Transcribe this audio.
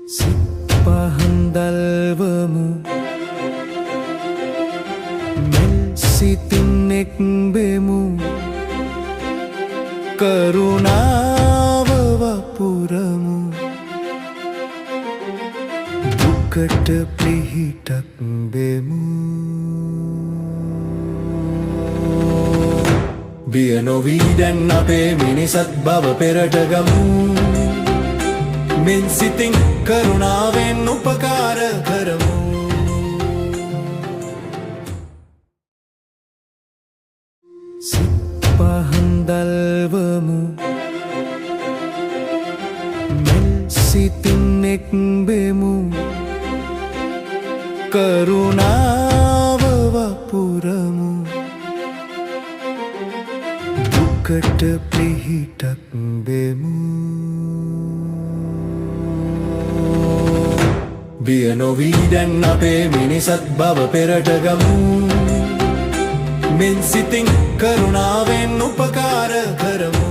සිත් පහන්දල්වමු මෙන් සිතින් එක්බෙමු කරුණාව වපුරමු දුකට පිහිටක් බෙමු බිය නොවී දැන් අපේ මිනිසත් බව පෙරට ගමු මෙන් සිතින් කරුණාවෙන් උපකාර කරමු සිත් පහන්දල්වමු මෙන් සිතින් එක්බෙමු කරුණාව වපුරමු දුකට පිහිටක් බෙමු බිය නොවී දැන් අපේ මිනිසත් බව පෙරට ගමු මෙන් සිතින් කරුණාවෙන් උපකාර කරමු